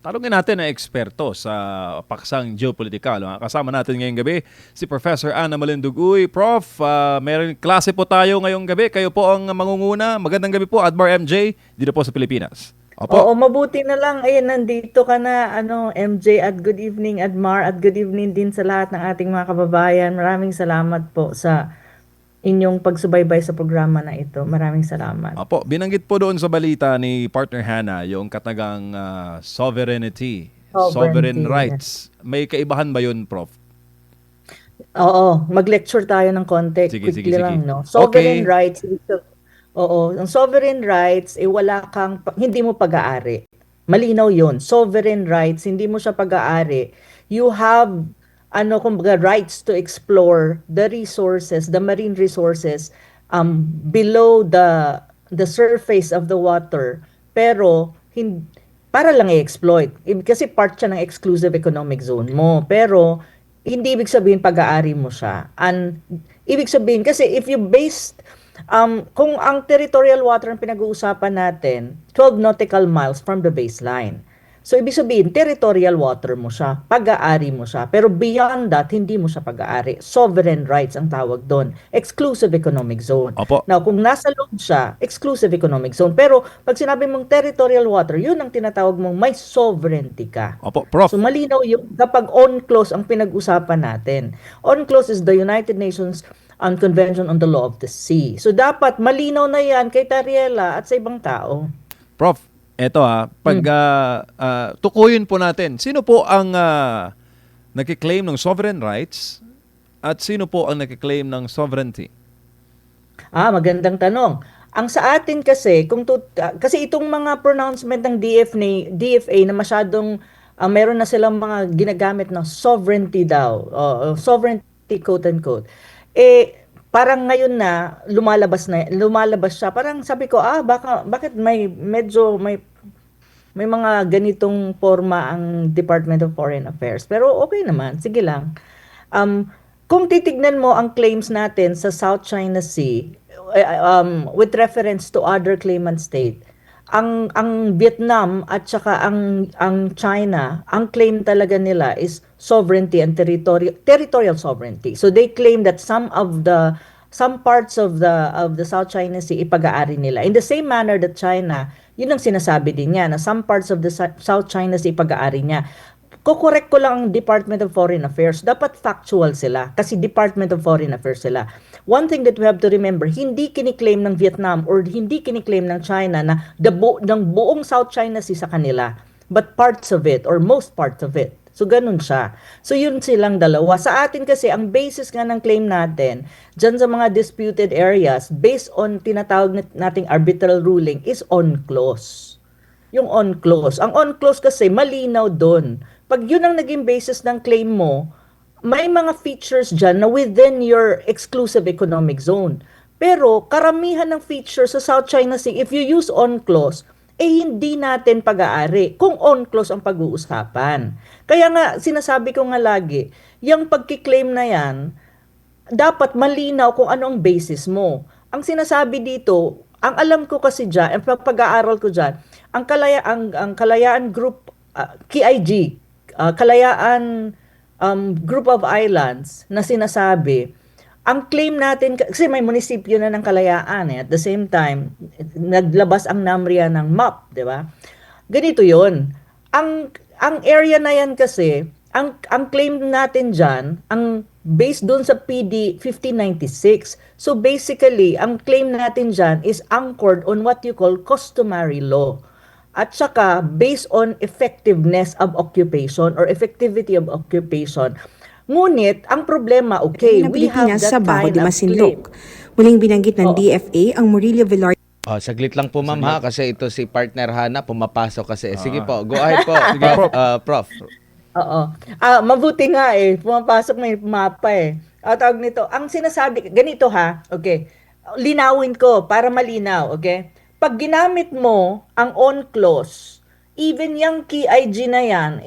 Tanungin natin ang eksperto sa paksang geopolitikal. Kasama natin ngayong gabi si Professor Ana Malinduguy. Prof, meron klase po tayo ngayong gabi. Kayo po ang mangunguna. Magandang gabi po, Admar MJ, dito po sa Pilipinas. Oo, Opo. mabuti na lang. Ayan, nandito ka na, MJ, at good evening, Admar, at good evening din sa lahat ng ating mga kababayan. Maraming salamat po sa inyong pagsubaybay sa programa na ito. Maraming salamat. Opo, binanggit po doon sa balita ni partner Hannah yung katagang sovereignty, sovereign Sovereignty. rights. May kaibahan ba yun, Prof? Oo, mag-lecture tayo ng konti. Sige, sige, Quickly sige. lang, no? Sovereign Okay. rights, oo, ang sovereign rights, wala kang, hindi mo pag-aari. Malinaw yun. Sovereign rights, hindi mo siya pag-aari. You have, kumbaga, rights to explore the resources, the marine resources, below the surface of the water. Pero, para lang i-exploit. Kasi part siya ng exclusive economic zone mo. Pero, hindi ibig sabihin pag-aari mo siya. Ibig sabihin, kasi if you based, kung ang territorial water ang pinag-uusapan natin, 12 nautical miles from the baseline. So, ibig sabihin, territorial water mo siya, pag-aari mo siya. Pero beyond that, hindi mo siya pag-aari. Sovereign rights ang tawag doon. Exclusive economic zone. Opo. Now, kung nasa loob siya, exclusive economic zone. Pero, pag sinabi mong territorial water, yun ang tinatawag mong may sovereignty ka. Opo, Prof. So malinaw yung kapag on-clause ang pinag-usapan natin. On-clause is the United Nations Convention on the Law of the Sea. So dapat malinaw na yan kay Tariela at sa ibang tao. Prof, eto pag tukuyin po natin, sino po ang nagkiklaim ng sovereign rights at sino po ang nagkiklaim ng sovereignty? Magandang tanong. Ang sa atin kasi, kasi itong mga pronouncement ng DFA na masyadong meron na silang mga ginagamit na sovereignty daw, sovereignty quote unquote. Parang ngayon na lumalabas siya. Parang sabi ko, bakit may mga ganitong forma ang Department of Foreign Affairs. Pero okay naman, sige lang. Kung titignan mo ang claims natin sa South China Sea, with reference to other claimant state, ang Vietnam at saka ang China, ang claim talaga nila is sovereignty and territorial sovereignty. So they claim that some parts of the South China Sea ipag-aari nila. In the same manner that China, yun ang sinasabi din niya na some parts of the South China Sea ipag-aari niya. Kukorek ko lang ang Department of Foreign Affairs. Dapat factual sila kasi Department of Foreign Affairs sila. One thing that we have to remember, hindi kiniklaim ng Vietnam or hindi kiniklaim ng China na ng buong South China Sea sa kanila, but parts of it or most parts of it. So ganun siya. So yun silang dalawa. Sa atin kasi, ang basis nga ng claim natin, dyan sa mga disputed areas, based on tinatawag nating arbitral ruling, is on-clause. Yung on-clause. Ang on-clause kasi, malinaw doon. Pag yun ang naging basis ng claim mo, may mga features dyan na within your exclusive economic zone. Pero karamihan ng features sa South China Sea, if you use on-clause, hindi natin pag-aari kung on-clause ang pag-uusapan. Kaya nga, sinasabi ko nga lagi, yung pagkiklaim na yan, dapat malinaw kung ano ang basis mo. Ang sinasabi dito, ang alam ko kasi dyan, ang pag-aaral ko dyan, ang Kalayaan Group, KIG, Kalayaan Group of Islands na sinasabi, ang claim natin, kasi may munisipyo na ng Kalayaan at the same time, naglabas ang NAMRIA ng map, di ba? Ganito yon. Ang area na yan kasi, ang claim natin dyan, ang based doon sa PD 1596. So basically, ang claim natin dyan is anchored on what you call customary law. At saka, based on effectiveness of occupation or effectivity of occupation. Ngunit, ang problema, okay, ng we have Pilipinas that sa Baho kind de of claim. Masinloc. Muling binanggit ng Oo. DFA ang Murillo Villar. Saglit lang po ma'am ha, kasi ito si partner Hana, pumapasok kasi. Sige Ah. po, go ahead po, Sige, Prof. Prof. Prof. Oo. Mabuti nga pumapasok may mapa tawag nito, ang sinasabi, ganito ha, okay, linawin ko para malinaw, okay? Pag ginamit mo ang on clause, even yung KIG na yan,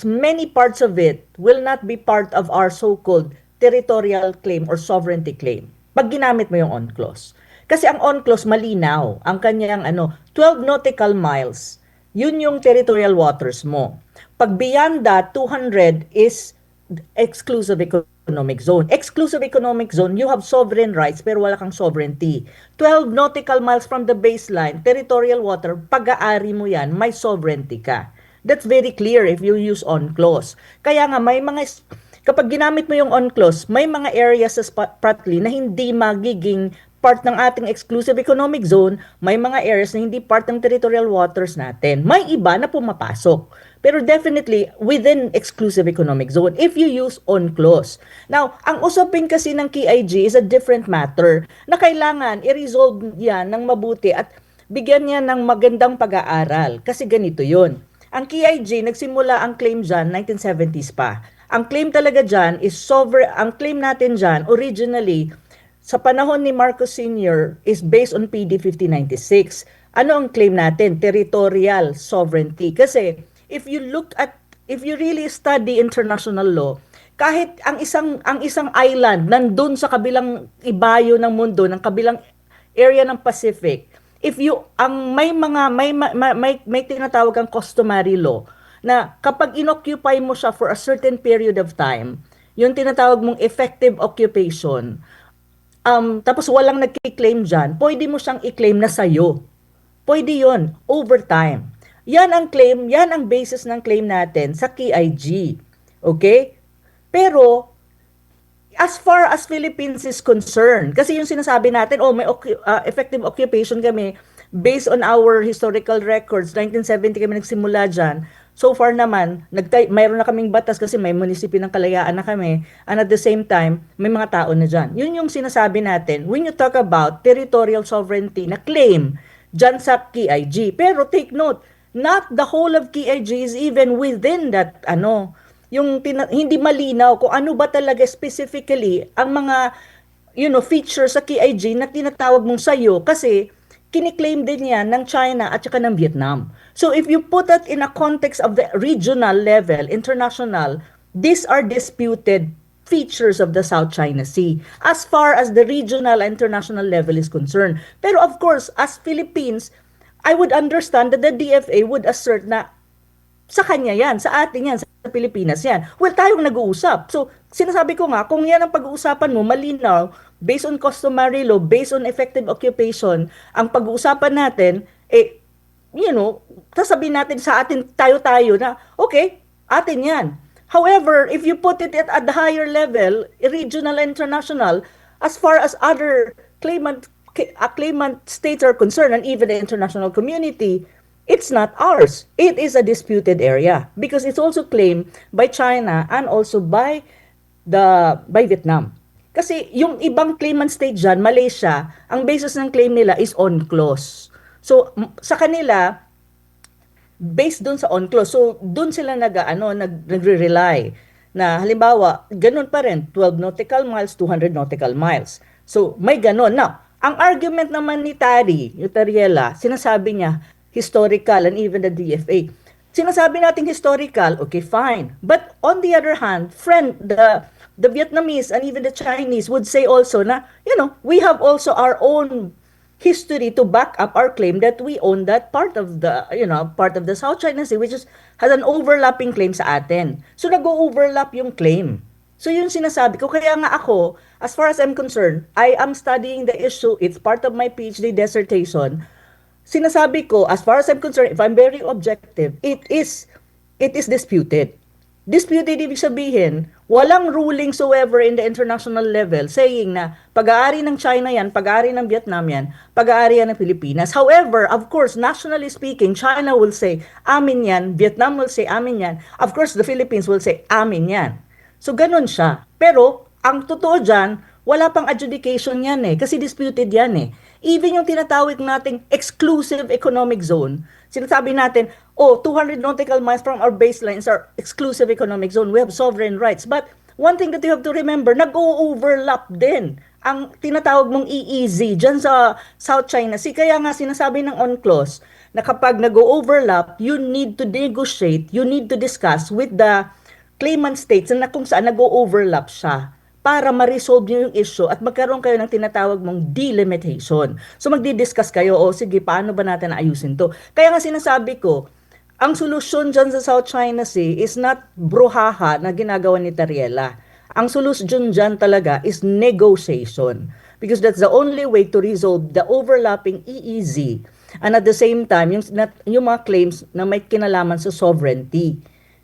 many parts of it will not be part of our so-called territorial claim or sovereignty claim. Pag ginamit mo yung on clause. Kasi ang on clause malinaw, ang kanyang 12 nautical miles yun yung territorial waters mo. Pag beyond that, 200 is exclusive economic zone. Exclusive economic zone, you have sovereign rights pero wala kang sovereignty. 12 nautical miles from the baseline, territorial water, pag-aari mo yan, may sovereignty ka. That's very clear if you use on-clause. Kaya nga, may mga, kapag ginamit mo yung on-clause, may mga areas sa Spratly na hindi magiging part ng ating exclusive economic zone, may mga areas na hindi part ng territorial waters natin. May iba na pumapasok. Pero definitely within exclusive economic zone if you use on-clause. Now, ang usapin kasi ng KIG is a different matter na kailangan i-resolve yan ng mabuti at bigyan niya ng magandang pag-aaral. Kasi ganito yun. Ang KIG, nagsimula ang claim dyan 1970s pa. Ang claim talaga dyan is ang claim natin dyan originally sa panahon ni Marcos Sr. is based on PD 5096. Ano ang claim natin? Territorial sovereignty. Kasi if you really study international law, kahit ang isang island nandun sa kabilang ibayo ng mundo, ng kabilang area ng Pacific, may tinatawag kang customary law na kapag inoccupy mo siya for a certain period of time, yung tinatawag mong effective occupation, tapos walang nagki-claim dyan, pwede mo siyang i-claim na sa'yo. Pwede yon over time. Yan ang claim, yan ang basis ng claim natin sa KIG. Okay? Pero, as far as Philippines is concerned, kasi yung sinasabi natin, may effective occupation kami based on our historical records, 1970 kami nagsimula dyan. So far naman, mayroon na kaming batas kasi may munisipyo ng Kalayaan na kami. And at the same time, may mga tao na dyan. Yun yung sinasabi natin when you talk about territorial sovereignty na claim dyan sa KIG. Pero take note, not the whole of KIG is even within that, hindi malinaw kung ano ba talaga specifically ang mga, features sa KIG na tinatawag mong sayo kasi kiniklaim din yan ng China at saka ng Vietnam. So if you put it in a context of the regional level, international, these are disputed features of the South China Sea as far as the regional and international level is concerned. Pero of course, as Philippines, I would understand that the DFA would assert na sa kanya yan, sa atin yan, sa Pilipinas yan. Well, tayong nag-uusap. So, sinasabi ko nga, kung yan ang pag-uusapan mo, malinaw, based on customary law, based on effective occupation, ang pag-uusapan natin, sasabihin natin sa atin, tayo-tayo na, okay, atin yan. However, if you put it at the higher level, regional and international, as far as other claimant states are concerned, and even the international community, it's not ours. It is a disputed area because it's also claimed by China and also by Vietnam. Kasi yung ibang claimant state dyan, Malaysia, ang basis ng claim nila is on-clause. So sa kanila, based dun sa on-clause, so dun sila nagre-rely na halimbawa, ganun pa rin, 12 nautical miles, 200 nautical miles. So may ganun. Now, ang argument naman ni Tariela, sinasabi niya, historical and even the DFA. Sinasabi natin historical, okay, fine. But on the other hand, the Vietnamese and even the Chinese would say also na, we have also our own history to back up our claim that we own that part of the South China Sea, which has an overlapping claim sa atin. So nag-overlap yung claim. So yun sinasabi ko. Kaya nga ako, as far as I'm concerned, I am studying the issue. It's part of my PhD dissertation. Sinasabi ko, as far as I'm concerned, if I'm very objective, it is disputed. Disputed, ibig sabihin, walang ruling soever in the international level saying na pag-aari ng China yan, pag-aari ng Vietnam yan, pag-aari yan ng Pilipinas. However, of course, nationally speaking, China will say, amin yan. Vietnam will say, amin yan. Of course, the Philippines will say, amin yan. So, ganun siya. Pero, ang totoo dyan, wala pang adjudication yan kasi disputed yan Even yung tinatawag nating exclusive economic zone, sinasabi natin, 200 nautical miles from our baselines are exclusive economic zone. We have sovereign rights. But one thing that you have to remember, nag-overlap din ang tinatawag mong EEZ dyan sa South China Sea. Kaya nga sinasabi ng on-clause na kapag nag-overlap, you need to negotiate, you need to discuss with the claimant states na kung saan nag-overlap siya para ma-resolve nyo yung issue at magkaroon kayo ng tinatawag mong delimitation. So magdi-discuss kayo, sige, paano ba natin ayusin to? Kaya nga sinasabi ko, ang solusyon dyan sa South China Sea is not bruhaha na ginagawa ni Tariela. Ang solusyon dyan talaga is negotiation. Because that's the only way to resolve the overlapping EEZ. And at the same time, yung mga claims na may kinalaman sa sovereignty.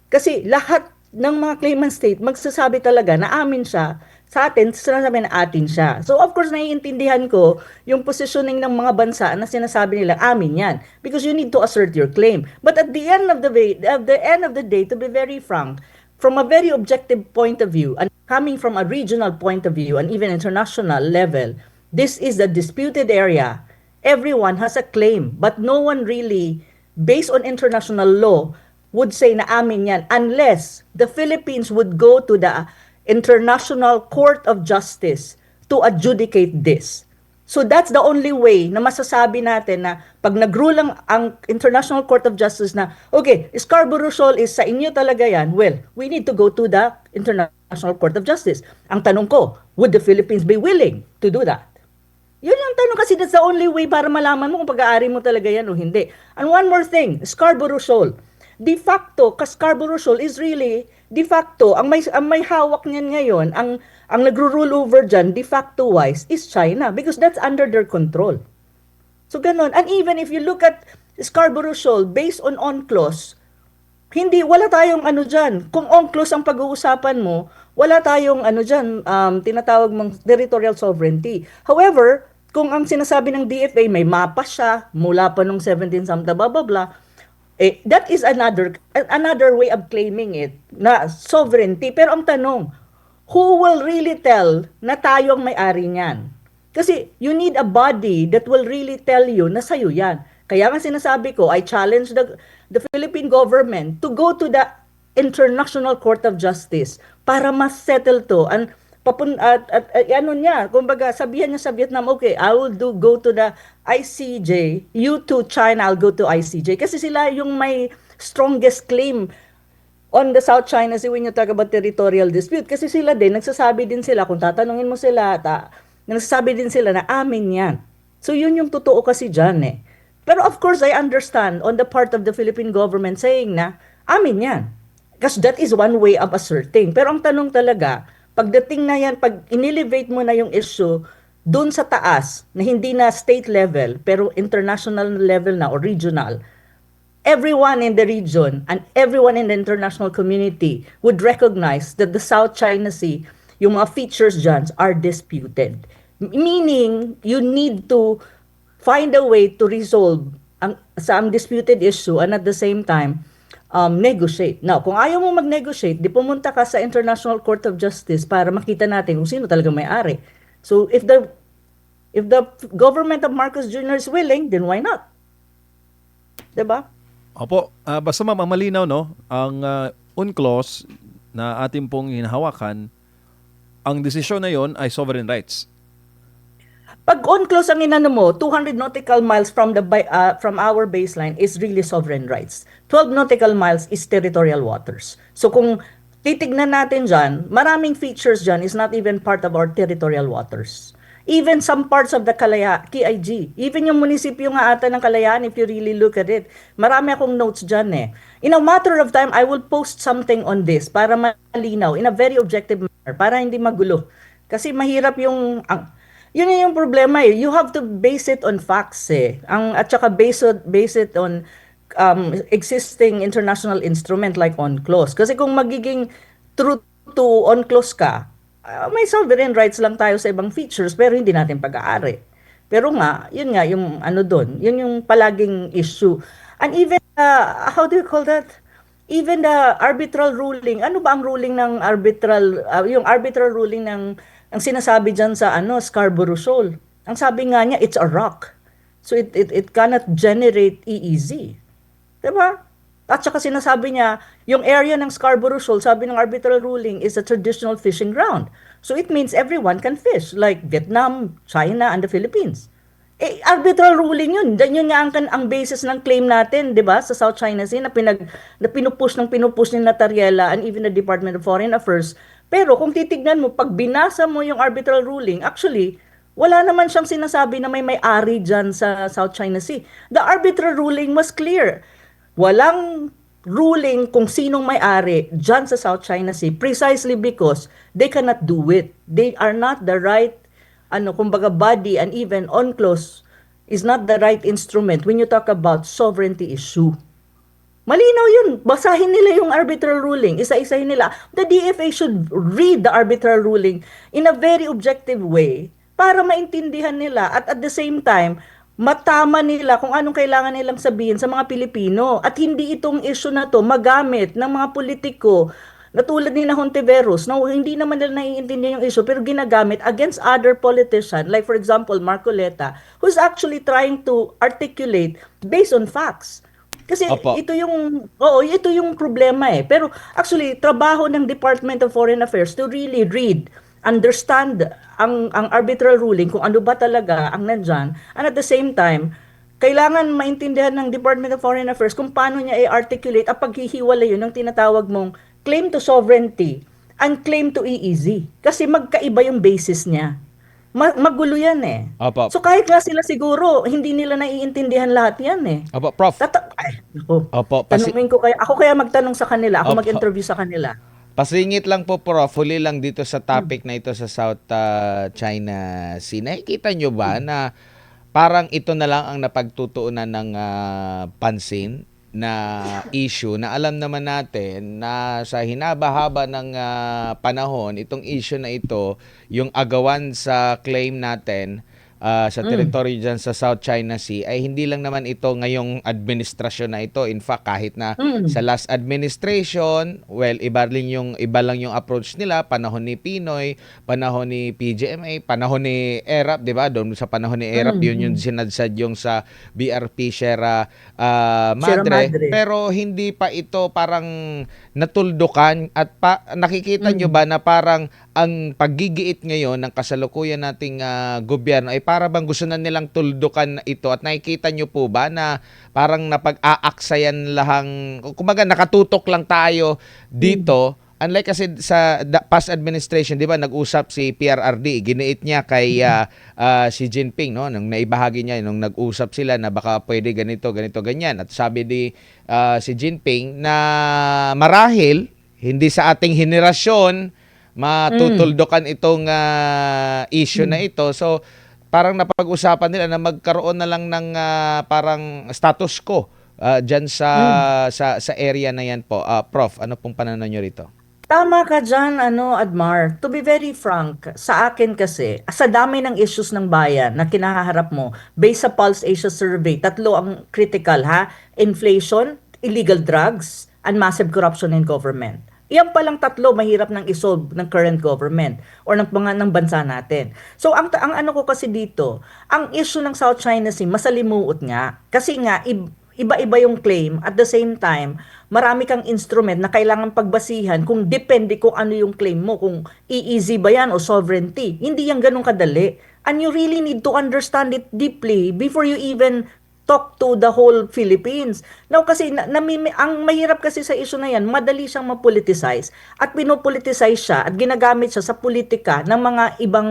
Kasi lahat ng mga claimant state magsasabi talaga na amin siya sa atin, sinasabi na atin siya. So of course, naiintindihan ko yung positioning ng mga bansa na sinasabi nila, amin yan. Because you need to assert your claim. But at the end of the day, to be very frank, from a very objective point of view, and coming from a regional point of view, and even international level, this is a disputed area. Everyone has a claim, but no one really, based on international law, would say na amin yan, unless the Philippines would go to the International Court of Justice to adjudicate this. So that's the only way na masasabi natin na pag nag-rule ang International Court of Justice na, okay, Scarborough Shoal is sa inyo talaga yan, well, we need to go to the International Court of Justice. Ang tanong ko, would the Philippines be willing to do that? Yun yung tanong kasi that's the only way para malaman mo kung pag-aari mo talaga yan o hindi. And one more thing, Scarborough Shoal. De facto, Scarborough Shoal is really, de facto, ang may hawak niyan ngayon, ang nagro-rule over dyan, de facto wise, is China because that's under their control. So ganun. And even if you look at Scarborough Shoal based on UNCLOS, wala tayong ano dyan. Kung UNCLOS ang pag-uusapan mo, wala tayong ano dyan, tinatawag mong territorial sovereignty. However, kung ang sinasabi ng DFA, may mapa siya, mula pa nung 17 something, blah, blah, blah, that is another way of claiming it, na sovereignty. Pero ang tanong, who will really tell na tayo ang may-ari niyan? Kasi you need a body that will really tell you na sa'yo yan. Kaya nga sinasabi ko, I challenge the Philippine government to go to the International Court of Justice para mas-settle to. And ano niya, kumbaga sabihan niya sa Vietnam, okay, I will go to the ICJ, you to China, I'll go to ICJ. Kasi sila yung may strongest claim on the South China Sea when you talk about territorial dispute. Kasi sila din, nagsasabi din sila, kung tatanungin mo sila, nagsasabi din sila na amin yan. So yun yung totoo kasi dyan eh. Pero of course, I understand on the part of the Philippine government saying na amin yan. Because that is one way of asserting. Pero ang tanong talaga, pagdating na yan, pag inelevate mo na yung issue doon sa taas, na hindi na state level, pero international level na o regional, everyone in the region and everyone in the international community would recognize that the South China Sea, yung mga features dyan are disputed. Meaning, you need to find a way to resolve ang disputed issue and at the same time, negotiate. Now, kung ayaw mo mag-negotiate, di pumunta ka sa International Court of Justice para makita natin kung sino talaga may-ari. So, if the government of Marcos Jr. is willing, then why not? Diba? Opo, basta malinaw, no? Ang UNCLOS na ating pong hinahawakan, ang desisyon na yon ay sovereign rights. Pag UNCLOS ang inano mo, 200 nautical miles from our baseline is really sovereign rights. 12 nautical miles is territorial waters. So kung titignan natin dyan, maraming features dyan is not even part of our territorial waters. Even some parts of the KIG, even yung munisipyo nga ata ng Kalayaan, if you really look at it, marami akong notes dyan eh. In a matter of time, I will post something on this para malinaw, in a very objective manner, para hindi magulo. Kasi mahirap yung... Yun yung problema eh. You have to base it on facts eh. At saka base it on existing international instrument like UNCLOS. Kasi kung magiging true to UNCLOS ka, may sovereign rights lang tayo sa ibang features pero hindi natin pag-aari. Pero yun nga, yung ano doon, yun yung palaging issue. And even, how do you call that? Even the arbitral ruling, ano ba ang ruling ng yung arbitral ruling ng ang sinasabi dyan sa Scarborough Shoal. Ang sabi nga niya, it's a rock. So it cannot generate EEZ. Diba? At saka sinasabi niya, yung area ng Scarborough Shoal, sabi ng arbitral ruling, is a traditional fishing ground. So it means everyone can fish, like Vietnam, China, and the Philippines. Arbitral ruling yun. Yun nga ang basis ng claim natin, di ba, sa South China Sea, na pinupush ni Natariela and even the Department of Foreign Affairs. Pero kung titignan mo, pag binasa mo yung arbitral ruling, actually, wala naman siyang sinasabi na may may-ari dyan sa South China Sea. The arbitral ruling was clear. Walang ruling kung sinong may-ari dyan sa South China Sea precisely because they cannot do it. They are not the right, kumbaga body, and even UNCLOS is not the right instrument when you talk about sovereignty issue. Malinaw yun. Basahin nila yung arbitral ruling. Isa-isahin nila. The DFA should read the arbitral ruling in a very objective way para maintindihan nila at the same time, matama nila kung anong kailangan nilang sabihin sa mga Pilipino. At hindi itong issue na to magamit ng mga politiko na tulad ni na Hontiveros na hindi naman nila naiintindihan yung issue pero ginagamit against other politicians like for example Marcoleta who's actually trying to articulate based on facts. Kasi Opo. ito yung problema eh. Pero actually, trabaho ng Department of Foreign Affairs to really read, understand ang arbitral ruling kung ano ba talaga ang nandyan. And at the same time, kailangan maintindihan ng Department of Foreign Affairs kung paano niya i-articulate at paghihiwalay yun ng tinatawag mong claim to sovereignty and claim to EEZ. Kasi magkaiba yung basis niya. Magulo yan eh. Opo. So kahit nga sila siguro, hindi nila naiintindihan lahat yan eh. Opo, Prof. Naku. Opo, Tanungin ko ako kaya magtanong sa kanila, ako Opo. mag-interview sa kanila. Pasingit lang po, Prof. Huli lang dito sa topic na ito sa South China Sea. Nakikita nyo ba na parang ito na lang ang napagtutuunan ng pansin na issue na alam naman natin na sa hinaba-haba ng panahon, itong issue na ito, yung agawan sa claim natin sa territory dyan sa South China Sea ay hindi lang naman ito ngayong administrasyon na ito. In fact, kahit na sa last administration, well, iba lang yung approach nila, panahon ni Pinoy, panahon ni PGMA, panahon ni ERAP, 'di ba? Doon sa panahon ni ERAP, yun yung sinadsad yung sa BRP Sierra Madre. Madre. Pero hindi pa ito parang natuldukan at nakikita nyo ba na parang ang paggigiit ngayon ng kasalukuyan nating gobyerno ay para bang gusto na nilang tuldukan ito at nakikita nyo po ba na parang napag-aaksayan lahang, kumbaga nakatutok lang tayo dito. Unlike kasi sa past administration, di ba, nag-usap si PRRD, giniit niya kay Xi Jinping, no? Nung naibahagi niya, nung nag-usap sila na baka pwede ganito, ganyan. At sabi ni Xi Jinping na marahil, hindi sa ating henerasyon, matutuldukan itong issue na ito. So, parang napag-usapan nila na magkaroon na lang ng parang status quo dyan sa area na yan po. Prof, ano pong pananaw nyo rito? Tama ka dyan, Admar. To be very frank, sa akin kasi, sa dami ng issues ng bayan na kinaharap mo, based sa Pulse Asia Survey, 3 ang critical ha, inflation, illegal drugs, and massive corruption in government. Iyan palang 3 mahirap nang isolve ng current government or ng bansa natin. So ang ano ko kasi dito, ang issue ng South China Sea masalimuot nga kasi nga iba-iba yung claim at the same time marami kang instrument na kailangan pagbasihan kung depende kung ano yung claim mo, kung EEZ ba yan o sovereignty. Hindi yan ganun kadali. And you really need to understand it deeply before you even talk to the whole Philippines. Now kasi ang mahirap kasi sa issue na yan, madali siyang mapoliticize at pinopoliticize siya at ginagamit siya sa politika ng mga ibang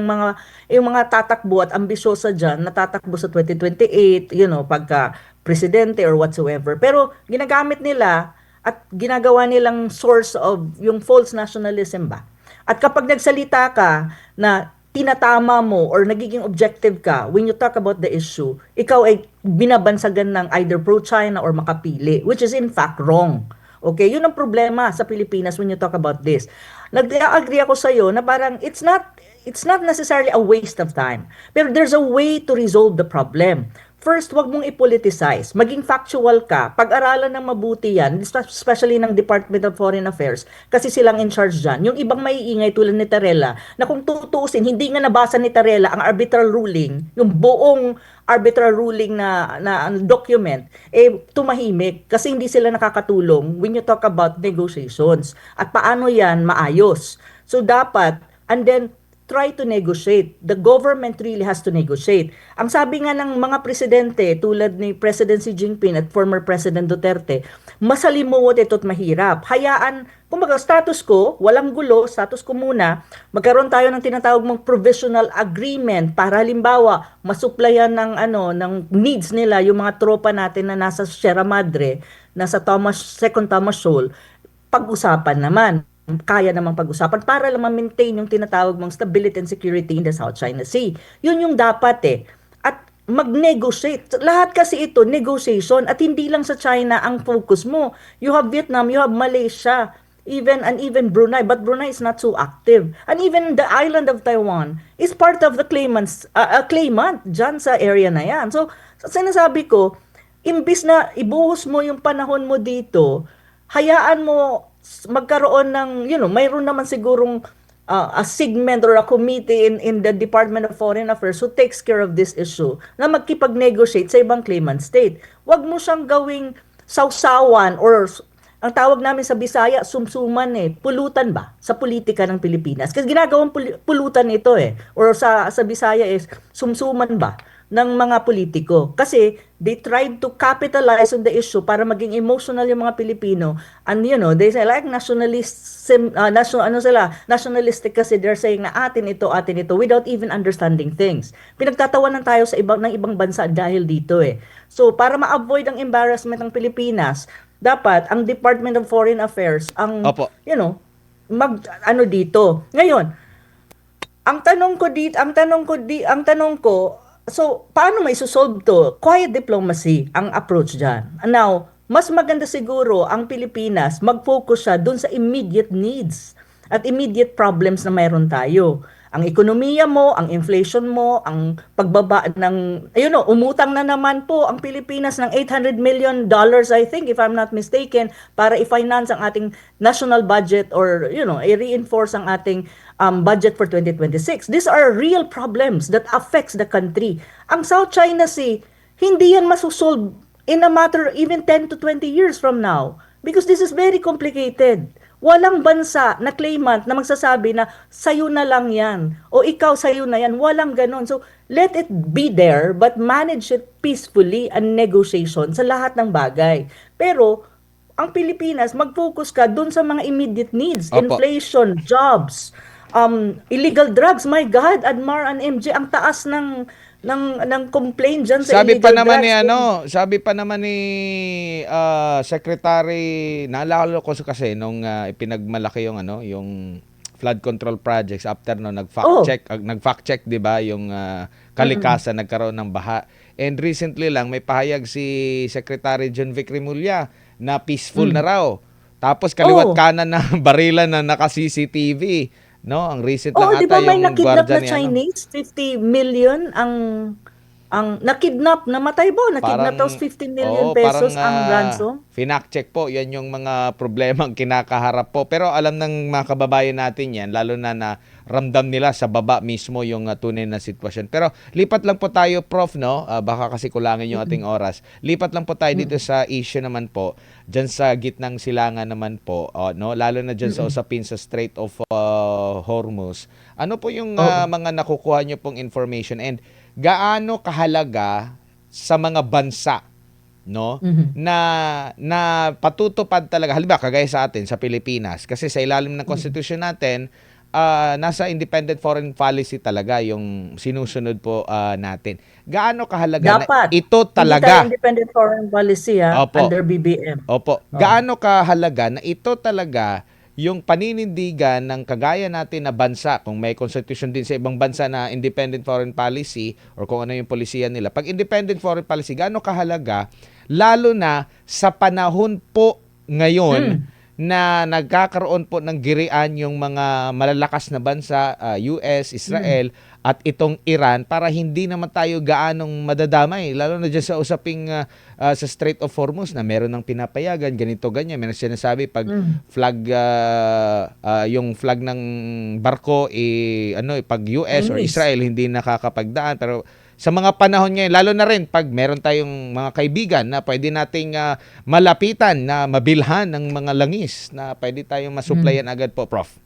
yung mga tatakbo at ambisyosa dyan na tatakbo sa 2028, pagka presidente or whatsoever. Pero ginagamit nila at ginagawa nilang source of yung false nationalism ba. At kapag nagsalita ka na tinatama mo or nagiging objective ka when you talk about the issue, ikaw ay binabansagan ng either pro-China or makapili, which is in fact wrong. Okay, yun ang problema sa Pilipinas when you talk about this. Nag-agree ako sa'yo na parang it's not necessarily a waste of time, pero there's a way to resolve the problem. First, wag mong i-politicize. Maging factual ka. Pag-aralan ng mabuti yan, especially ng Department of Foreign Affairs, kasi silang in charge dyan. Yung ibang maiingay tulad ni Tarela, na kung tutuusin, hindi nga nabasa ni Tarela ang arbitral ruling, yung buong arbitral ruling na document, tumahimik. Kasi hindi sila nakakatulong when you talk about negotiations. At paano yan maayos. So dapat, and then, try to negotiate. The government really has to negotiate. Ang sabi nga ng mga presidente, tulad ni President Xi Jinping at former President Duterte, masalimuot ito't mahirap. Hayaan, kumbaga status quo, walang gulo, status quo muna, magkaroon tayo ng tinatawag mong provisional agreement para halimbawa masuplayan ng ng needs nila yung mga tropa natin na nasa Sierra Madre, nasa Second Thomas Shoal, pag-usapan naman. Kaya namang pag-usapan para lang ma-maintain yung tinatawag mong stability and security in the South China Sea. Yun yung dapat At mag-negotiate. Lahat kasi ito, negotiation. At hindi lang sa China ang focus mo. You have Vietnam, you have Malaysia, even Brunei. But Brunei is not so active. And even the island of Taiwan is part of the claimant dyan sa area na yan. So, sinasabi ko, imbis na ibuhos mo yung panahon mo dito, hayaan mo magkaroon ng, mayroon naman sigurong a segment or a committee in the Department of Foreign Affairs who takes care of this issue na magkipag-negotiate sa ibang claimant state. Huwag mo siyang gawing sausawan or ang tawag namin sa Bisaya, sumsuman pulutan ba sa politika ng Pilipinas? Kasi ginagawang pulutan ito or sa Bisaya is sumsuman ba ng mga politiko. Kasi they tried to capitalize on the issue para maging emotional yung mga Pilipino. And they say like nationalistic kasi they're saying na atin ito without even understanding things. Pinagtatawanan tayo ng ibang bansa dahil dito So para ma-avoid ang embarrassment ng Pilipinas, dapat ang Department of Foreign Affairs ang Opo. dito. Ngayon, ang tanong ko, so, paano may susolve to? Quiet diplomacy ang approach dyan. Now, mas maganda siguro ang Pilipinas mag-focus siya dun sa immediate needs at immediate problems na mayroon tayo. Ang ekonomiya mo, ang inflation mo, ang pagbaba ng, umutang na naman po ang Pilipinas ng $800 million, I think, if I'm not mistaken, para i-finance ang ating national budget or, i-reinforce ang ating budget for 2026. These are real problems that affects the country. Ang South China Sea, hindi yan masusolve in a matter even 10 to 20 years from now because this is very complicated. Walang bansa na claimant na magsasabi na sayo na lang yan o ikaw sayo na yan. Walang ganon. So, let it be there but manage it peacefully and negotiation sa lahat ng bagay. Pero, ang Pilipinas, mag-focus ka dun sa mga immediate needs. Opo. Inflation, jobs, illegal drugs. My God, Admar and MJ, ang taas ng complaint dyan sa Sabi illegal pa naman drugs. sabi pa naman ni Secretary, naalala ko kasi nung ipinagmalaki yung flood control projects after nag-fact check 'di ba yung kalikasan nagkaroon ng baha. And recently lang may pahayag si Secretary John Vic Remulla na peaceful na raw. Tapos kaliwat kanan na barilan na naka-CCTV. No, ang recent lang di ata ba may yung nakidnap guardia na ni Chinese? 50 million ang nakidnap, namatay ba? Nakidnap tapos 50 million pesos ang ransom? Finact-check po, yan yung mga problemang kinakaharap po. Pero alam ng mga kababayan natin yan, lalo na ramdam nila sa baba mismo yung tunay na sitwasyon. Pero lipat lang po tayo, Prof, no? Baka kasi kulangin yung ating oras. Lipat lang po tayo dito sa issue naman po, dyan sa gitnang silangan naman po, no? Lalo na dyan sa usapin sa Strait of Hormuz. Ano po yung mga nakukuha nyo pong information and gaano kahalaga sa mga bansa na patutupad talaga halimbawa kagaya sa atin sa Pilipinas kasi sa ilalim ng constitution natin nasa independent foreign policy talaga yung sinusunod po natin. Gaano kahalaga Dapat. na ito Hindi talaga tayo independent foreign policy Opo. under BBM. Opo. Gaano kahalaga na ito talaga yung paninindigan ng kagaya natin na bansa, kung may constitution din sa ibang bansa na independent foreign policy or kung ano yung polisiya nila. Pag independent foreign policy, gaano kahalaga, lalo na sa panahon po ngayon na nagkakaroon po ng girian yung mga malalakas na bansa, US, Israel, at itong Iran para hindi naman tayo gaanong madadamay lalo na dyan sa usaping sa Strait of Hormuz na meron ng pinapayagan ganito ganyan meron sinasabi pag flag yung flag ng barko pag US or Israel hindi nakakapagdaan pero sa mga panahon ngayon lalo na rin pag meron tayong mga kaibigan na pwede nating malapitan na mabilhan ng mga langis na pwede tayong masuplayan agad po Prof.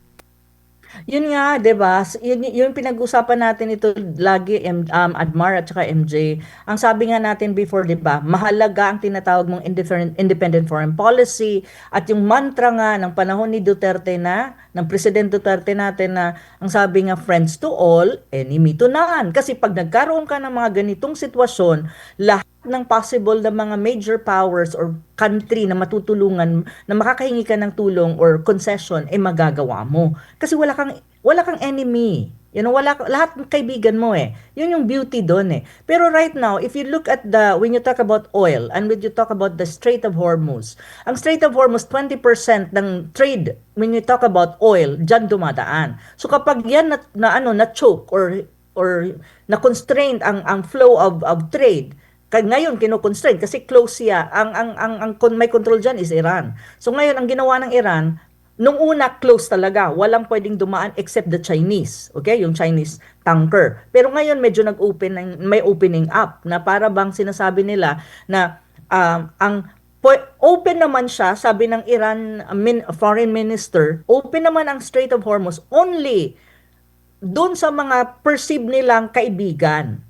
Yun nga, 'di ba? Yun pinag-usapan natin ito lagi, Admar at saka MJ. Ang sabi nga natin before, 'di ba? Mahalaga ang tinatawag mong independent foreign policy at yung mantra nga ng panahon ni Duterte na ng President Duterte natin na ang sabi nga friends to all, enemy to none. Kasi pag nagkaroon ka ng mga ganitong sitwasyon, lahat ng possible na mga major powers or country na matutulungan na makakahingi ka ng tulong or concession magagawa mo kasi wala kang enemy. You know, lahat ng kaibigan mo eh. Yun yung beauty doon eh. Pero right now, if you look at when you talk about oil and when you talk about the Strait of Hormuz, ang Strait of Hormuz, 20% ng trade when you talk about oil, dyan dumadaan. So kapag yan na choke or na constrained ang flow of trade, ngayon kino-constrain kasi close siya. Ang may control diyan is Iran. So ngayon ang ginawa ng Iran, nung una close talaga, walang pwedeng dumaan except the Chinese. Okay? Yung Chinese tanker. Pero ngayon medyo may opening up na para bang sinasabi nila na open naman siya, sabi ng Iran foreign minister, open naman ang Strait of Hormuz only doon sa mga perceived nilang kaibigan.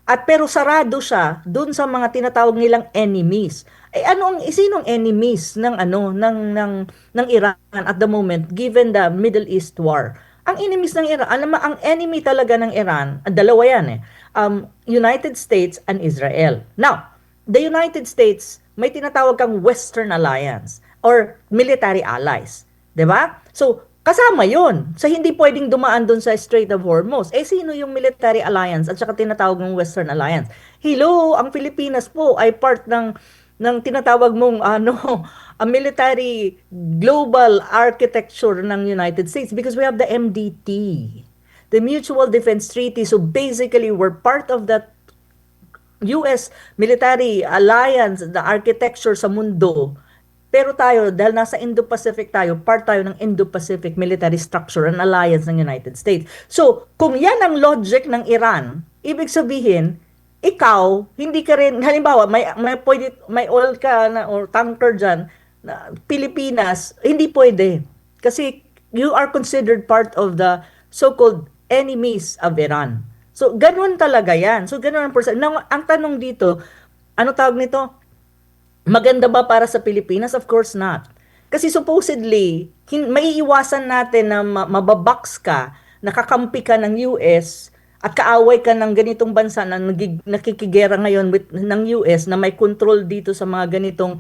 At pero sarado siya doon sa mga tinatawag nilang enemies. Sinong enemies ng Iran at the moment given the Middle East war? Ang enemies ng Iran, ang enemy talaga ng Iran, dalawa yan United States and Israel. Now, the United States may tinatawag kang Western Alliance or military allies, 'di ba? So kasama yun. So, hindi pwedeng dumaan doon sa Strait of Hormuz. Sino yung military alliance at saka tinatawag ng Western Alliance? Hello, ang Pilipinas po ay part ng tinatawag mong a military global architecture ng United States because we have the MDT, the Mutual Defense Treaty. So, basically, we're part of that US military alliance, the architecture sa mundo. Pero tayo, dahil nasa Indo-Pacific tayo, part tayo ng Indo-Pacific military structure and alliance ng United States. So, kung yan ang logic ng Iran, ibig sabihin, ikaw, hindi ka rin, halimbawa, may oil ka na, or tanker dyan, na Pilipinas, hindi pwede. Kasi you are considered part of the so-called enemies of Iran. So, ganun talaga yan. So, ganun ang percent. Now, ang tanong dito, ano tawag nito? Maganda ba para sa Pilipinas? Of course not. Kasi supposedly, maiiwasan natin na mababox ka, nakakampi ka ng US, at kaaway ka ng ganitong bansa na nakikigera ngayon ng US na may control dito sa mga ganitong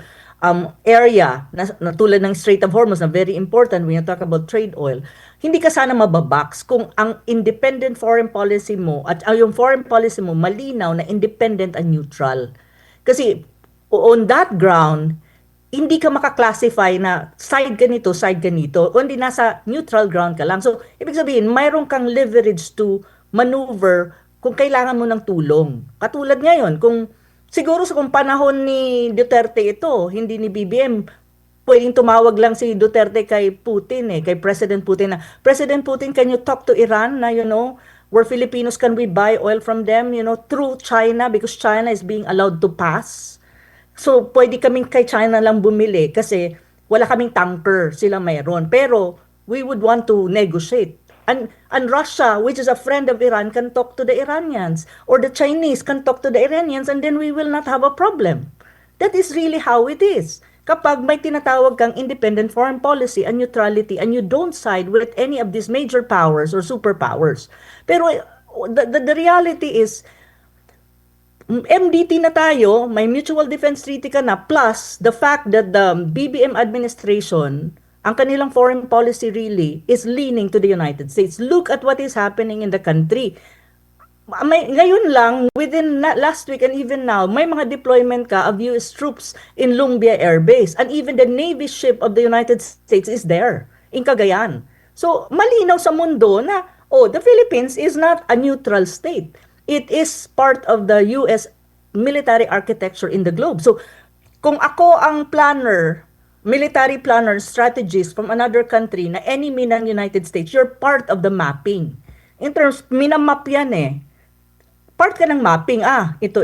area na tulad ng Strait of Hormuz na very important when you talk about trade oil. Hindi ka sana mababox kung ang independent foreign policy mo at yung foreign policy mo malinaw na independent and neutral. Kasi on that ground, hindi ka makaklasify na side ganito, kundi nasa neutral ground ka lang. So, ibig sabihin, mayroon kang leverage to maneuver kung kailangan mo ng tulong. Katulad ngayon, siguro kung panahon ni Duterte ito, hindi ni BBM, pwedeng tumawag lang si Duterte kay Putin kay President Putin na, President Putin, can you talk to Iran na, where Filipinos, can we buy oil from them, through China because China is being allowed to pass? So, pwede kaming kay China lang bumili kasi wala kaming tanker, sila mayroon. Pero, we would want to negotiate. And Russia, which is a friend of Iran, can talk to the Iranians. Or the Chinese can talk to the Iranians and then we will not have a problem. That is really how it is. Kapag may tinatawag kang independent foreign policy and neutrality and you don't side with any of these major powers or superpowers. Pero, the reality is, MDT na tayo, may Mutual Defense Treaty ka na, plus the fact that the BBM administration, ang kanilang foreign policy really is leaning to the United States. Look at what is happening in the country. Ngayon lang, within last week and even now, may mga deployment ka of US troops in Lumbia Air Base. And even the Navy ship of the United States is there, in Cagayan. So, malinaw sa mundo na, the Philippines is not a neutral state. It is part of the US military architecture in the globe. So, kung ako ang military planner, strategist from another country na enemy ng United States, you're part of the mapping. In terms, minamap yan Part ka ng mapping, ito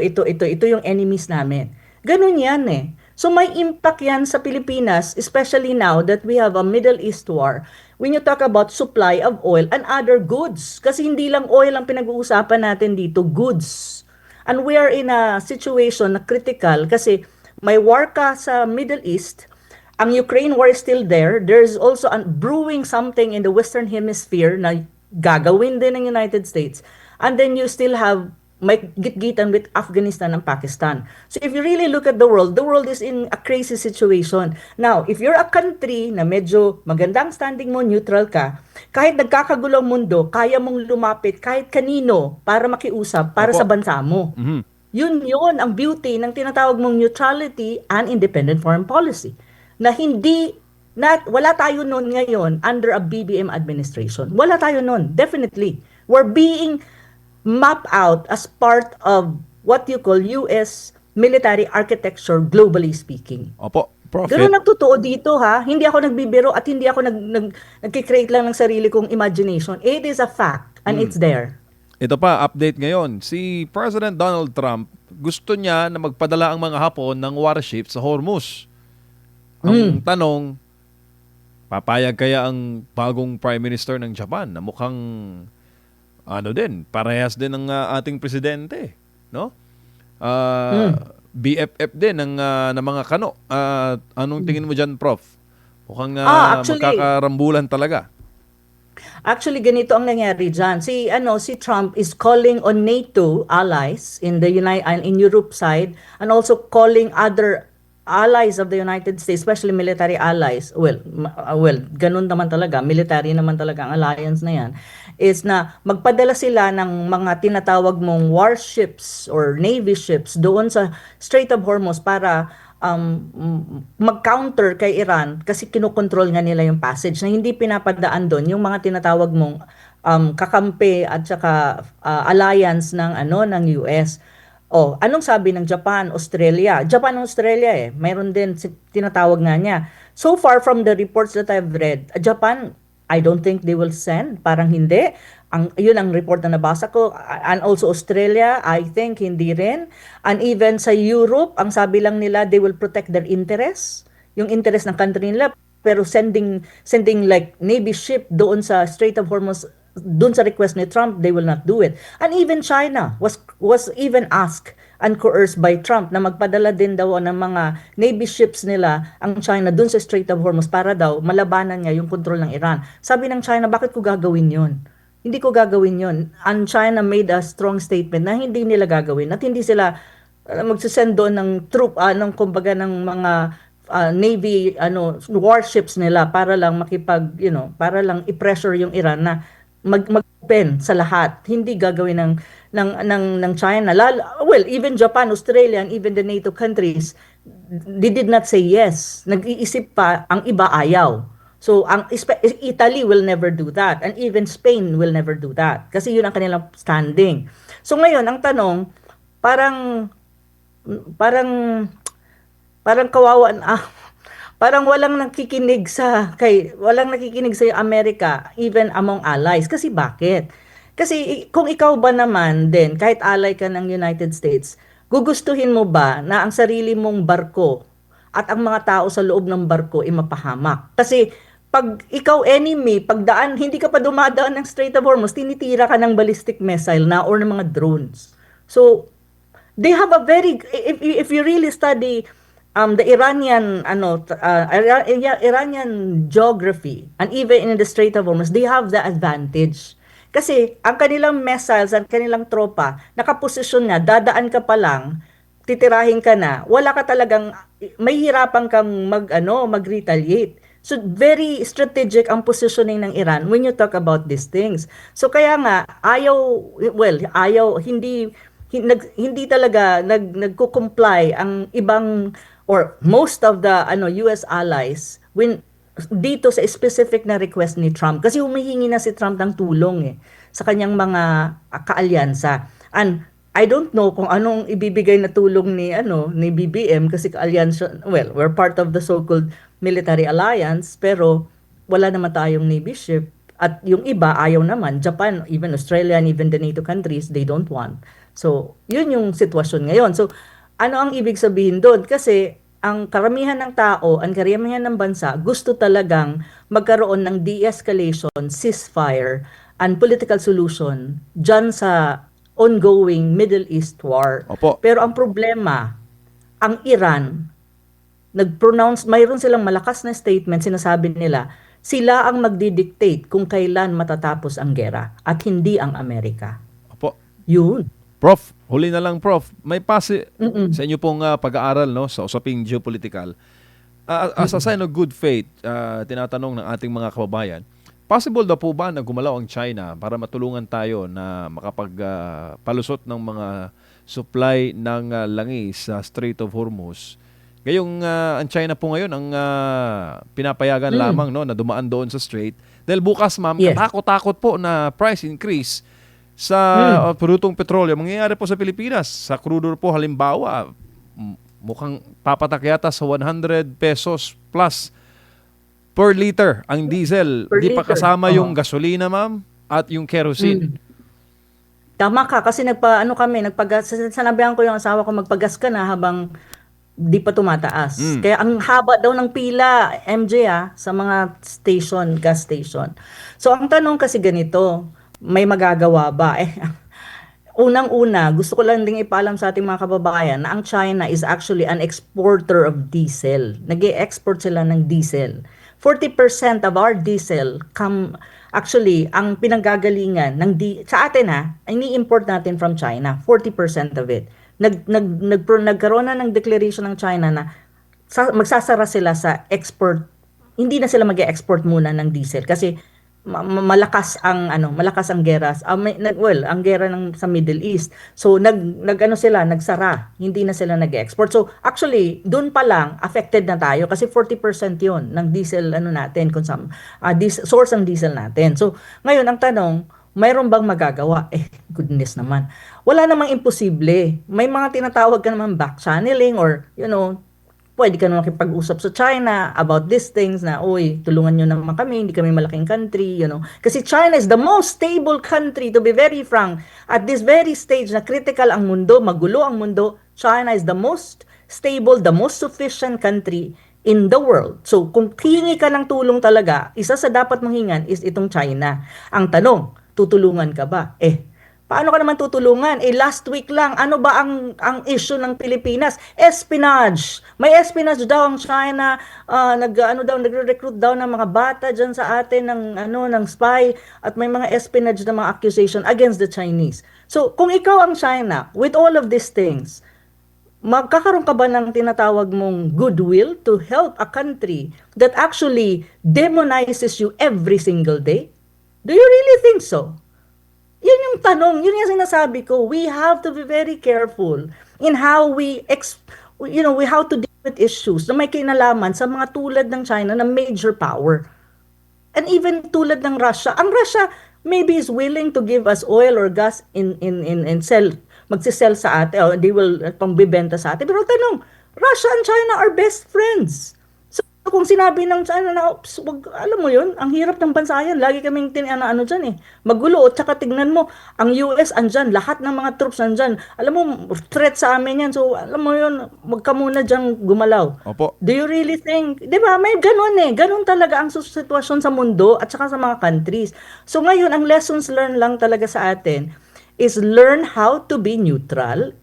yung enemies namin. Ganun yan So may impact yan sa Pilipinas, especially now that we have a Middle East war. When you talk about supply of oil and other goods, kasi hindi lang oil ang pinag-uusapan natin dito, goods. And we are in a situation na critical kasi may war ka sa Middle East, ang Ukraine war is still there. There's also brewing something in the Western Hemisphere na gagawin din ng United States. And then you still have may gitgitan with Afghanistan and Pakistan. So if you really look at the world is in a crazy situation. Now, if you're a country na medyo magandang standing mo, neutral ka, kahit nagkakagulo ang mundo, kaya mong lumapit kahit kanino para makiusap para Opo. sa bansa mo. Mhm. Yun ang beauty ng tinatawag mong neutrality and independent foreign policy. Na wala tayo noon ngayon under a BBM administration. Wala tayo noon, definitely. We're being mapped out as part of what you call US military architecture, globally speaking. Opo, Prof. Ganun ang totoo dito ha. Hindi ako nagbibiro at hindi ako nagkikreate lang ng sarili kong imagination. It is a fact and it's there. Ito pa, update ngayon. Si President Donald Trump, gusto niya na magpadala ang mga Hapon ng warship sa Hormuz. Ang tanong, papayag kaya ang bagong Prime Minister ng Japan na mukhang parehas din ng ating presidente, no? BFF din ng mga kano. Anong tingin mo diyan, Prof? Mukhang Actually, magkakarambulan talaga. Actually, ganito ang nangyari dyan. Si Trump is calling on NATO allies in Europe side and also calling other allies of the United States, especially military allies. Well, ganun naman talaga. Military naman talaga ang alliance na yan. Is na magpadala sila ng mga tinatawag mong warships or navy ships doon sa Strait of Hormuz para mag-counter kay Iran kasi kinokontrol nga nila yung passage na hindi pinapadaan doon yung mga tinatawag mong kakampi at saka alliance ng US. Anong sabi ng Japan, Australia? Australia mayroon din tinatawag nga niya. So far from the reports that I've read, Japan, I don't think they will send. Parang hindi. Yun ang report na nabasa ko. And also Australia, I think hindi rin. And even sa Europe, ang sabi lang nila, they will protect their interests. Yung interest ng country nila. Pero sending like Navy ship doon sa Strait of Hormuz, doon sa request ni Trump, they will not do it. And even China was even asked and coerced by Trump na magpadala din daw ng mga Navy ships nila ang China doon sa Strait of Hormuz para daw malabanan niya yung kontrol ng Iran. Sabi ng China, bakit ko gagawin yun? Hindi ko gagawin yun. And China made a strong statement na hindi nila gagawin at hindi sila magsisend doon ng kumbaga ng mga Navy warships nila para lang para lang i-pressure yung Iran na mag-open sa lahat. Hindi gagawin ng China. Even Japan, Australia, and even the NATO countries, they did not say yes. Nag-iisip pa, ang iba ayaw. So, Italy will never do that. And even Spain will never do that. Kasi yun ang kanilang standing. So, ngayon, ang tanong, parang kawawan, parang walang nakikinig sa Amerika, even among allies. Kasi bakit? Kasi kung ikaw ba naman din, kahit ally ka ng United States, gugustuhin mo ba na ang sarili mong barko at ang mga tao sa loob ng barko ay mapahamak? Kasi pag ikaw enemy, pagdaan, hindi ka pa dumadaan ng Strait of Hormuz, tinitira ka ng ballistic missile na or ng mga drones. So, they have a if you really study the Iranian geography and even in the Strait of Hormuz, they have the advantage. Kasi ang kanilang missiles, ang kanilang tropa, nakaposisyon na, dadaan ka pa lang, titirahin ka na, wala ka talagang, may hirapan kang mag-retaliate. So very strategic ang positioning ng Iran when you talk about these things. So kaya nga, hindi talaga nagko-comply ang ibang or most of the US allies when dito sa specific na request ni Trump kasi humihingi na si Trump ng tulong sa kanyang mga kaalyansa. And I don't know kung anong ibibigay na tulong ni BBM kasi kaalyansa, we're part of the so-called military alliance pero wala naman tayong Navy ship at yung iba ayaw naman. Japan, even Australia and even the NATO countries, they don't want. So, yun yung sitwasyon ngayon. So, ano ang ibig sabihin doon? Kasi ang karamihan ng tao, ang karamihan ng bansa, gusto talagang magkaroon ng de-escalation, ceasefire, and political solution dyan sa ongoing Middle East war. Opo. Pero ang problema, ang Iran, nag-pronounce, mayroon silang malakas na statement, sinasabi nila, sila ang magdidictate kung kailan matatapos ang gera at hindi ang Amerika. Opo. Yun. Prof, huli na lang Prof. May Mm-mm. sa inyo pong pag-aaral no sa usaping geopolitical. As a sign of good faith, tinatanong ng ating mga kababayan, possible daw po ba na gumalaw ang China para matulungan tayo na makapagpalusot ng mga supply ng langis sa Strait of Hormuz? Ngayong ang China po ngayon ang pinapayagan lamang no na dumaan doon sa strait dahil bukas ma'am Yes. katakot-takot po na price increase sa produktong petrolyo. Mangyayari po sa Pilipinas. Sa crude po halimbawa, mukhang papatak yata sa 100 pesos plus per liter ang diesel. Per Di pa liter. kasama Oo. yung gasolina ma'am at yung kerosene. Tama ka kasi sanabihan ko yung asawa ko magpagas ka na habang di pa tumataas. Kaya ang haba daw ng pila, MJ sa mga station, gas station. So ang tanong kasi ganito, may magagawa ba? Unang-una, gusto ko lang ding ipaalam sa ating mga kababayan na ang China is actually an exporter of diesel. Nag-e-export sila ng diesel. 40% of our diesel actually, ang pinanggagalingan sa atin ini-import natin from China, 40% of it. Nagkaroon na ng declaration ng China na magsasara sila sa export. Hindi na sila mag-e-export muna ng diesel kasi malakas ang gera. Ang gera sa Middle East. So nagsara, hindi na sila nag-export. So actually, doon pa lang affected na tayo kasi 40% 'yon ng diesel natin, source ng diesel natin. So ngayon ang tanong, mayroon bang magagawa? Goodness naman. Wala namang imposible. May mga tinatawag ka naman back channeling or pwede ka naman makipag-usap sa China about these things na, tulungan nyo naman kami, hindi kami malaking country, Kasi China is the most stable country, to be very frank. At this very stage na critical ang mundo, magulo ang mundo, China is the most stable, the most sufficient country in the world. So, kung hingi ka ng tulong talaga, isa sa dapat mong hingan is itong China. Ang tanong, tutulungan ka ba? Paano ka naman tutulungan? Last week lang, ano ba ang issue ng Pilipinas? Espionage. May espionage daw ang China, nagre-recruit daw ng mga bata diyan sa atin ng spy at may mga espionage na mga accusation against the Chinese. So, kung ikaw ang China with all of these things, magkakaroon ka ba ng tinatawag mong goodwill to help a country that actually demonizes you every single day? Do you really think so? Yun yung tanong, yun yung sinasabi ko. We have to be very careful in how we how to deal with issues na may kinalaman sa mga tulad ng China na major power. And even tulad ng Russia. Ang Russia maybe is willing to give us oil or gas in magsisell sa atin, or they will pangbibenta sa atin. Pero tanong, Russia and China are best friends. So kung sinabi ng China na, alam mo yun, ang hirap ng bansa yan. Lagi kaming dyan magulo. At saka tignan mo, ang US andyan, lahat ng mga troops andyan. Alam mo, threat sa amin yan. So alam mo yun, magka muna dyan gumalaw. Opo. Do you really think, di ba, may ganun ganun talaga ang sitwasyon sa mundo at saka sa mga countries. So ngayon, ang lessons learned lang talaga sa atin is learn how to be neutral,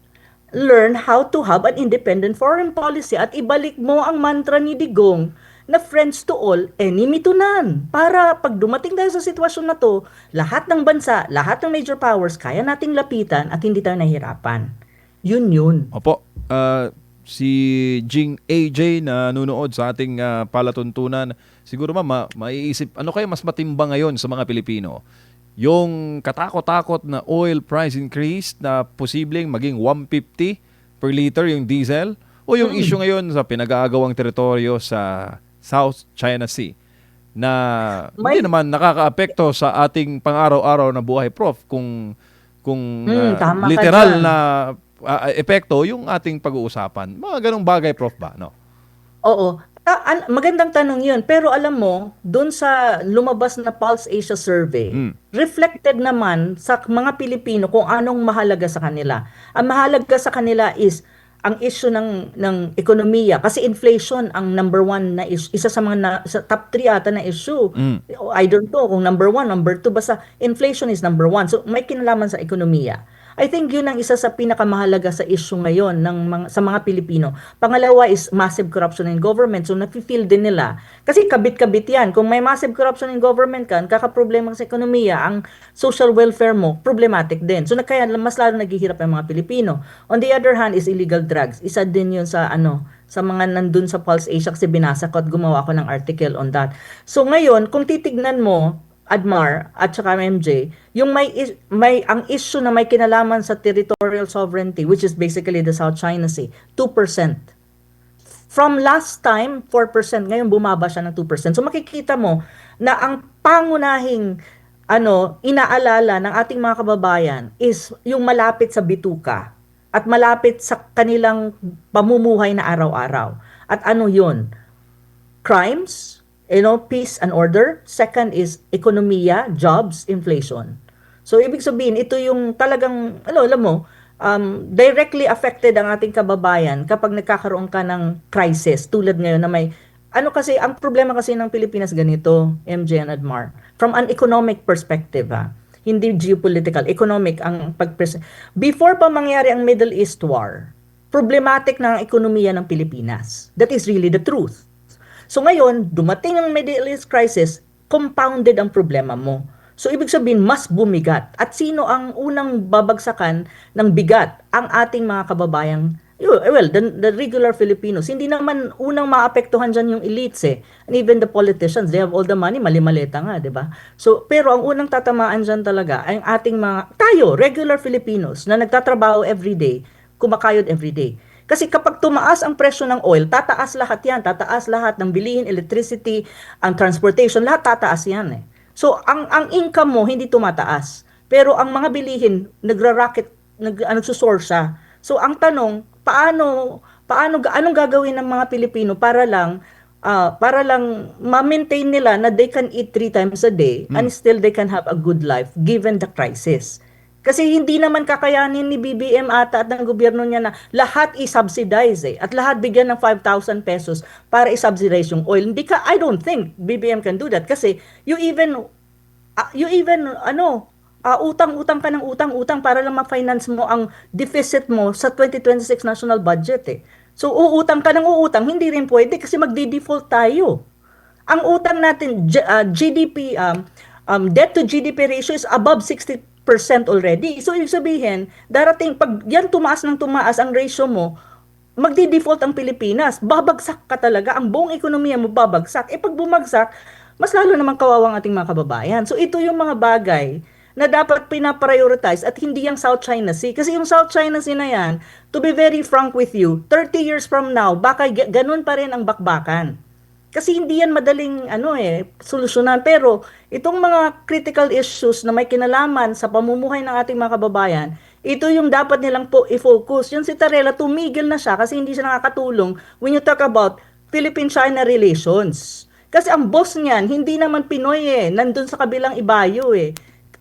learn how to have an independent foreign policy at ibalik mo ang mantra ni Digong na friends to all, enemy to none. Para pag dumating tayo sa sitwasyon na to, lahat ng bansa, lahat ng major powers, kaya nating lapitan at hindi tayo nahihirapan. Yun. Opo. Si Jing AJ na nunood sa ating palatuntunan, siguro maiisip, ano kaya mas matimbang ngayon sa mga Pilipino? Yung katakot-takot na oil price increase na posibleng maging 150 per liter yung diesel o yung issue ngayon sa pinag-aagawang teritoryo sa South China Sea na hindi naman nakakaapekto sa ating pang-araw-araw na buhay, Prof, kung tama ka literal dyan. na epekto yung ating pag-uusapan. Mga ganong bagay, Prof, ba? No? Oo. Magandang tanong yun. Pero alam mo, dun sa lumabas na Pulse Asia survey, reflected naman sa mga Pilipino kung anong mahalaga sa kanila. Ang mahalaga sa kanila is ang issue ng ekonomiya, kasi inflation ang number one na issue, isa sa mga sa top 3 ata na issue. I don't know kung number 1, number 2, basta inflation is number 1. So may kinalaman sa ekonomiya. I think yun ang isa sa pinakamahalaga sa issue ngayon sa mga Pilipino. Pangalawa is massive corruption in government. So nafe-feel din nila. Kasi kabit-kabit yan. Kung may massive corruption in government ka, kakaproblema sa ekonomiya, ang social welfare mo, problematic din. So kaya mas lalo naghihirap ang mga Pilipino. On the other hand is illegal drugs. Isa din yun sa sa mga nandun sa Pulse Asia kasi binasa ko at gumawa ko ng article on that. So ngayon, kung titignan mo, Admar at saka MJ, yung ang issue na may kinalaman sa territorial sovereignty, which is basically the South China Sea, 2%. From last time, 4%, ngayon bumaba siya ng 2%. So makikita mo na ang pangunahing inaalala ng ating mga kababayan is yung malapit sa bituka at malapit sa kanilang pamumuhay na araw-araw. At ano yun? Crimes, peace and order. Second is ekonomiya, jobs, inflation. So, ibig sabihin, ito yung talagang, alam mo, directly affected ang ating kababayan kapag nagkakaroon ka ng crisis. Tulad ngayon na may, ang problema kasi ng Pilipinas ganito, MJ and Admar, from an economic perspective, hindi geopolitical, economic ang before pa mangyari ang Middle East War, problematic na ang ekonomiya ng Pilipinas. That is really the truth. So ngayon, dumating ang Middle East crisis, compounded ang problema mo. So ibig sabihin, mas bumigat. At sino ang unang babagsakan ng bigat? Ang ating mga kababayang, the regular Filipinos. Hindi naman unang maapektuhan dyan yung elites And even the politicians, they have all the money, mali-maleta nga, di ba? So, pero ang unang tatamaan dyan talaga ay ang ating tayo, regular Filipinos, na nagtatrabaho everyday, kumakayod everyday. Kasi kapag tumaas ang presyo ng oil, tataas lahat yan. Tataas lahat ng bilihin, electricity, ang transportation, lahat tataas yan So, ang income mo, hindi tumataas. Pero ang mga bilihin, nagra-rocket, nagsusoar siya. So, ang tanong, anong gagawin ng mga Pilipino para lang ma-maintain nila na they can eat 3 times a day and still they can have a good life given the crisis. Kasi hindi naman kakayanin ni BBM ata at ng gobyerno niya na lahat i-subsidize at lahat bigyan ng 5,000 pesos para i-subsidize yung oil. I don't think BBM can do that kasi you even utang-utang ka ng utang-utang para lang ma-finance mo ang deficit mo sa 2026 national budget So uutang ka ng uutang, hindi rin pwede kasi magdi-default tayo. Ang utang natin, GDP, debt to GDP ratio is above 60% already. So, ibig sabihin, darating, pag yan tumaas ng tumaas ang ratio mo, magdi-default ang Pilipinas. Babagsak ka talaga. Ang buong ekonomiya mo babagsak. Pag bumagsak, mas lalo naman kawawang ating mga kababayan. So, ito yung mga bagay na dapat pinaprioritize at hindi yung South China Sea. Kasi yung South China Sea na yan, to be very frank with you, 30 years from now, baka ganun pa rin ang bakbakan. Kasi hindi yan madaling solusyonan. Pero itong mga critical issues na may kinalaman sa pamumuhay ng ating mga kababayan, ito yung dapat nilang i-focus. Yung si Tarela, tumigil na siya kasi hindi siya nakakatulong when you talk about Philippine-China relations. Kasi ang boss niyan, hindi naman Pinoy nandun sa kabilang ibayo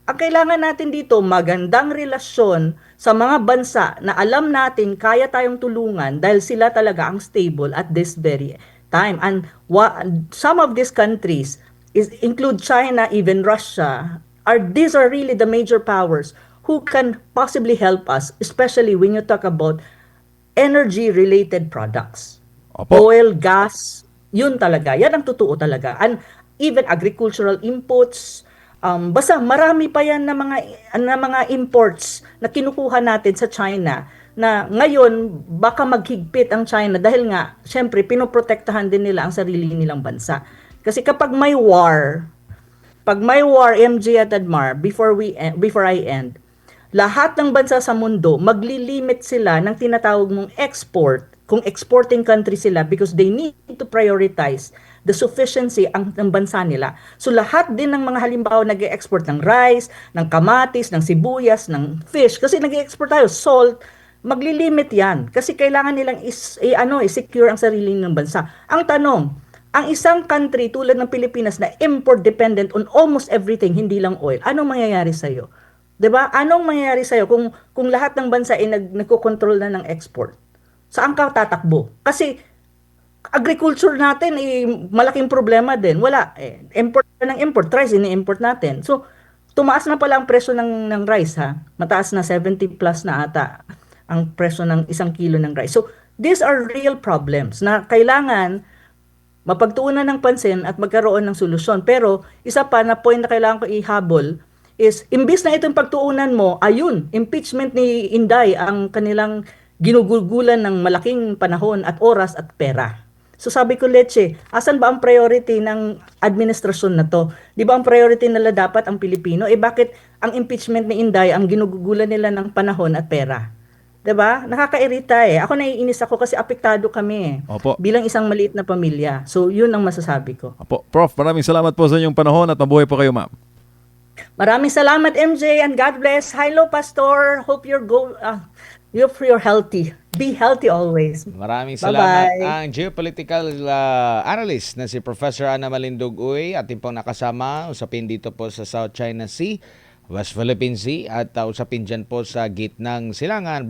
Ang kailangan natin dito, magandang relasyon sa mga bansa na alam natin kaya tayong tulungan dahil sila talaga ang stable at this very time. And some of these countries include China, even Russia. These are really the major powers who can possibly help us, especially when you talk about energy-related products. Opo. Oil, gas, yun talaga. Yan ang totoo talaga. And even agricultural inputs, basta marami pa yan na mga imports na kinukuha natin sa China na ngayon baka maghigpit ang China dahil nga syempre pinoprotektahan din nila ang sarili nilang bansa. Kasi kapag may war, MJ at Admar, before I end, lahat ng bansa sa mundo maglilimit sila ng tinatawag mong export kung exporting country sila because they need to prioritize the sufficiency ng bansa nila. So lahat din ng mga halimbawa nag-export ng rice, ng kamatis, ng sibuyas, ng fish kasi nag-export tayo salt, maglilimit yan kasi kailangan nilang secure ang sarili ng bansa. Ang tanong, ang isang country tulad ng Pilipinas na import dependent on almost everything, hindi lang oil, anong mangyayari sa'yo? 'Di ba? Anong mangyayari sa'yo kung lahat ng bansa ay nagko-control na ng export? saan ka tatakbo? Kasi agriculture natin malaking problema din. Wala import pa ng import, rice ini-import natin. So tumaas na pala ang presyo ng rice ha. Mataas na 70 plus na ata ang presyo ng 1 kilo ng rice. So these are real problems na kailangan mapagtuunan ng pansin at magkaroon ng solusyon. Pero isa pa na point na kailangan ko ihabol is imbis na itong pagtuunan mo, ayun, impeachment ni Inday ang kanilang ginugugulan ng malaking panahon at oras at pera. So sabi ko, Leche, asan ba ang priority ng administrasyon na to? Di ba ang priority nila dapat ang Pilipino? Bakit ang impeachment ni Inday ang ginugugulan nila ng panahon at pera? 'Di ba? Nakakairita eh. Ako naiinis ako kasi apektado kami Opo. bilang isang maliit na pamilya. So, yun ang masasabi ko. Opo. Prof, maraming salamat po sa inyong panahon at mabuhay po kayo, ma'am. Maraming salamat, MJ, and God bless. Hello, Pastor. Hope you're healthy. Be healthy always. Maraming salamat Bye-bye. ang geopolitical analyst na si Professor Ana Malindugoy, ating pong nakasama, usapin dito po sa South China Sea, West Philippine Sea at usapin dyan po sa gitnang silangan.